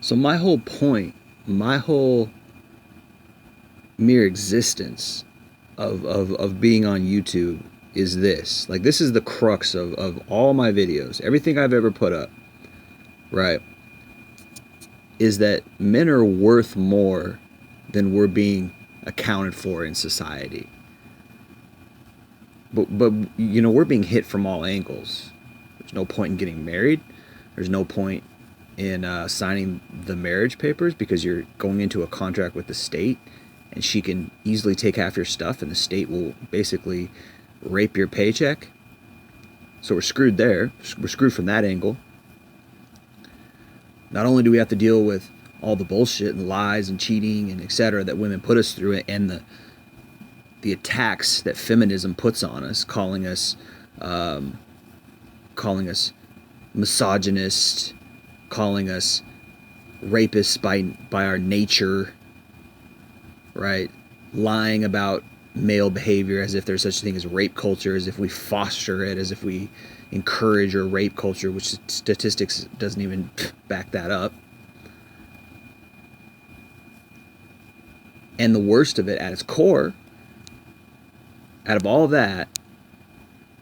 So my whole point, my whole mere existence of being on YouTube is this. Like, this is the crux of all my videos, everything I've ever put up, right? Is that men are worth more than we're being accounted for in society. But you know, we're being hit from all angles. There's no point in getting married. There's no point in signing the marriage papers because you're going into a contract with the state, and she can easily take half your stuff, and the state will basically rape your paycheck. So we're screwed there. We're screwed from that angle. Not only do we have to deal with all the bullshit and lies and cheating and etc. that women put us through, and the attacks that feminism puts on us, calling us misogynist, calling us rapists by our nature, right? Lying about male behavior as if there's such a thing as rape culture, as if we foster it, as if we encourage or rape culture, which statistics doesn't even back that up. And the worst of it at its core, out of all of that,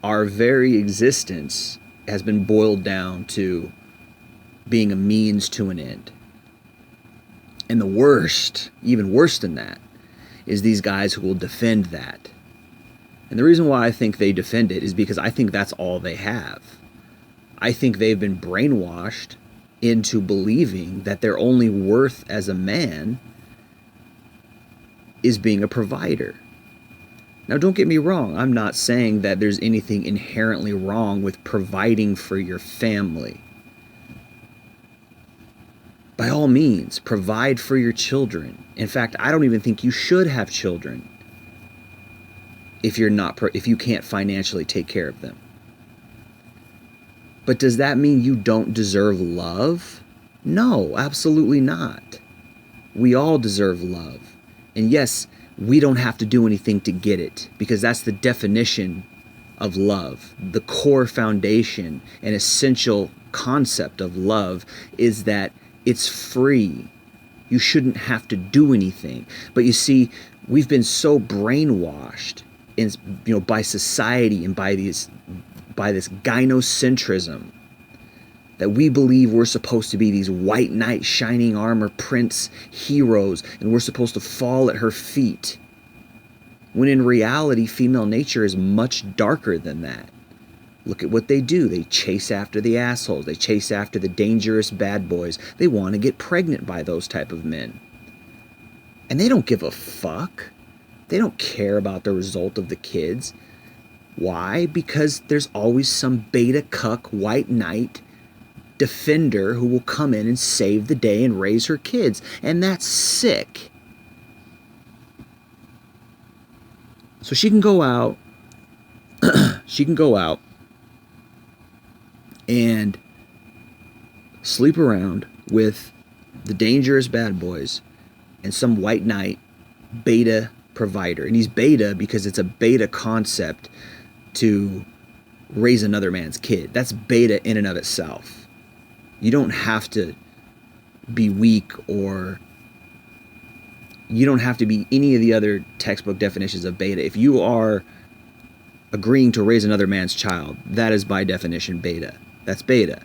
our very existence has been boiled down to being a means to an end. And the worst, even worse than that, is these guys who will defend that. And the reason why I think they defend it is because I think that's all they have. I think they've been brainwashed into believing that their only worth as a man is being a provider. Now, don't get me wrong. I'm not saying that there's anything inherently wrong with providing for your family. By all means, provide for your children. In fact, I don't even think you should have children if you can't financially take care of them. But does that mean you don't deserve love? No, absolutely not. We all deserve love. And yes, we don't have to do anything to get it, because that's the definition of love. The core foundation and essential concept of love is that it's free. You shouldn't have to do anything. But you see, we've been so brainwashed by society and by this gynocentrism that we believe we're supposed to be these white knight, shining armor prince heroes, and we're supposed to fall at her feet. When in reality, female nature is much darker than that. Look at what they do. They chase after the assholes. They chase after the dangerous bad boys. They want to get pregnant by those type of men. And they don't give a fuck. They don't care about the result of the kids. Why? Because there's always some beta cuck white knight defender who will come in and save the day and raise her kids. And that's sick. So she can go out. And sleep around with the dangerous bad boys and some white knight beta provider. And he's beta because it's a beta concept to raise another man's kid. That's beta in and of itself. You don't have to be weak, or you don't have to be any of the other textbook definitions of beta. If you are agreeing to raise another man's child, that is by definition beta. That's beta.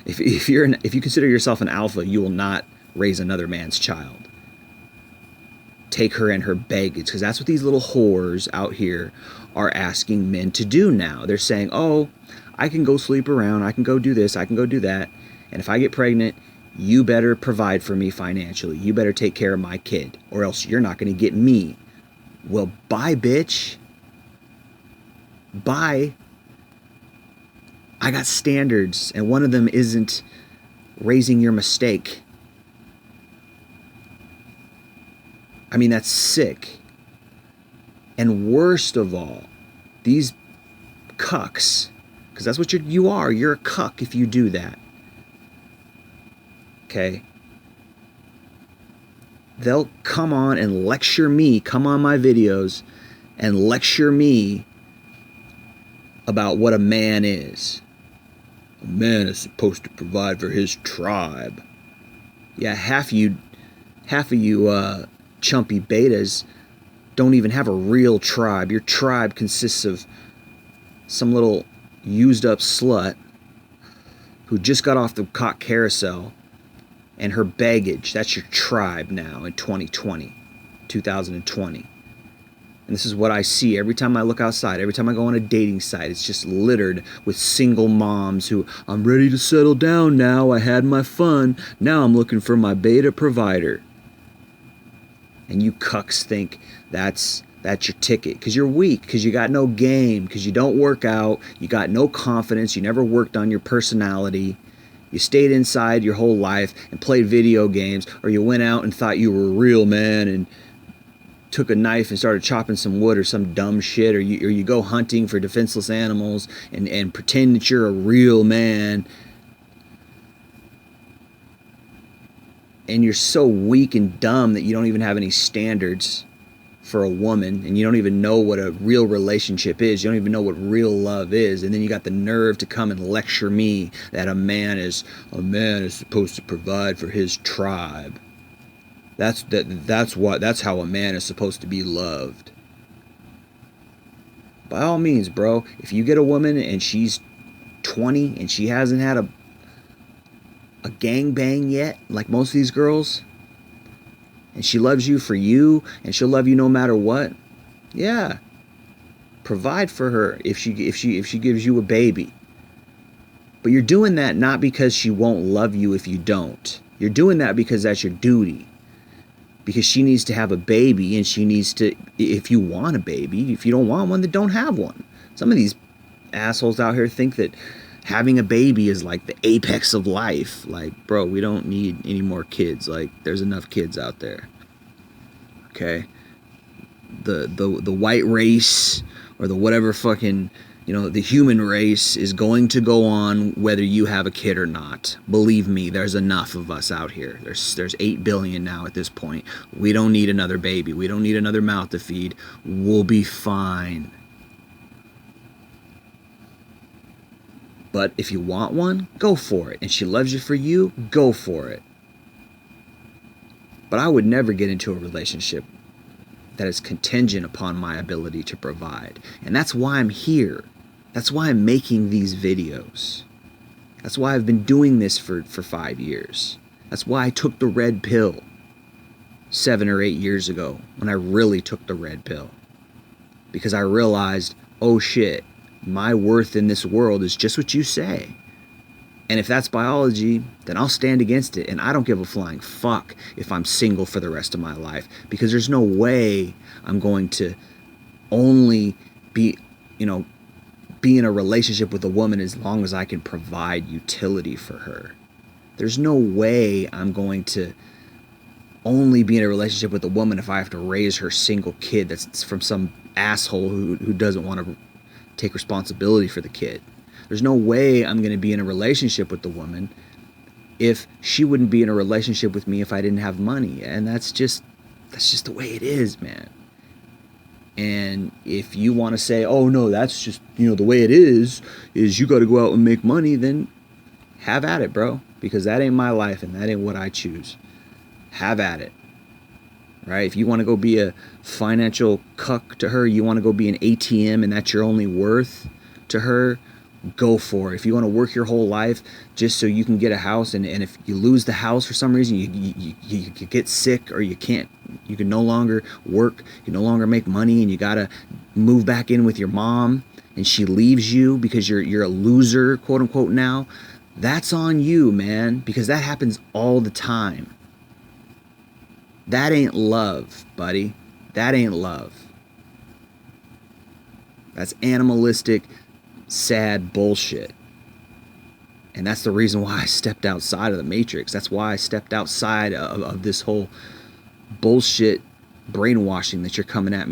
If you consider yourself an alpha, you will not raise another man's child. Take her and her baggage, because that's what these little whores out here are asking men to do now. They're saying, oh, I can go sleep around, I can go do this, I can go do that, and if I get pregnant, you better provide for me financially. You better take care of my kid, or else you're not going to get me. Well, bye, bitch. Bye. I got standards, and one of them isn't raising your mistake. I mean, that's sick. And worst of all, these cucks, because that's what you are. You're a cuck if you do that. Okay? They'll come on and lecture me, come on my videos and lecture me about what a man is. A man is supposed to provide for his tribe. Yeah, half of you chumpy betas don't even have a real tribe. Your tribe consists of some little used up slut who just got off the cock carousel and her baggage. That's your tribe now in 2020. And this is what I see every time I look outside, every time I go on a dating site. It's just littered with single moms who, I'm ready to settle down now. I had my fun. Now I'm looking for my beta provider. And you cucks think that's your ticket because you're weak, because you got no game, because you don't work out, you got no confidence, you never worked on your personality. You stayed inside your whole life and played video games, or you went out and thought you were a real man and took a knife and started chopping some wood or some dumb shit, or you go hunting for defenseless animals and pretend that you're a real man. And you're so weak and dumb that you don't even have any standards for a woman, and you don't even know what a real relationship is. You don't even know what real love is. And then you got the nerve to come and lecture me that a man is supposed to provide for his tribe. That's how a man is supposed to be loved. By all means, bro, if you get a woman and she's 20 and she hasn't had a gangbang yet, like most of these girls, and she loves you for you, and she'll love you no matter what, yeah, provide for her if she gives you a baby. But you're doing that not because she won't love you if you don't. You're doing that because that's your duty. Because she needs to have a baby, and she needs to, if you want a baby, if you don't want one, then don't have one. Some of these assholes out here think that having a baby is like the apex of life. Like, bro, we don't need any more kids. Like, there's enough kids out there. Okay? The white race, or the whatever fucking, the human race is going to go on whether you have a kid or not. Believe me, there's enough of us out here. There's 8 billion now at this point. We don't need another baby. We don't need another mouth to feed. We'll be fine. But if you want one, go for it. And she loves you for you, go for it. But I would never get into a relationship that is contingent upon my ability to provide. And that's why I'm here. That's why I'm making these videos. That's why I've been doing this for 5 years. That's why I took the red pill 7 or 8 years ago, when I really took the red pill. Because I realized, oh shit, my worth in this world is just what you say. And if that's biology, then I'll stand against it. And I don't give a flying fuck if I'm single for the rest of my life. Because there's no way I'm going to only be in a relationship with a woman as long as I can provide utility for her. There's no way I'm going to only be in a relationship with a woman if I have to raise her single kid that's from some asshole who doesn't want to take responsibility for the kid. There's no way I'm going to be in a relationship with the woman if she wouldn't be in a relationship with me if I didn't have money. And that's just the way it is, man. And if you want to say, oh no, that's just, the way it is you got to go out and make money, then have at it, bro. Because that ain't my life and that ain't what I choose. Have at it. Right? If you want to go be a financial cuck to her, you want to go be an ATM and that's your only worth to her, go for it. If you want to work your whole life just so you can get a house, and if you lose the house for some reason, you get sick, or you can no longer work, you no longer make money, and you gotta move back in with your mom, and she leaves you because you're a loser, quote unquote, now, that's on you, man, because that happens all the time. That ain't love, buddy. That ain't love. That's animalistic, sad bullshit. And that's the reason why I stepped outside of the matrix. That's why I stepped outside of this whole bullshit brainwashing that you're coming at me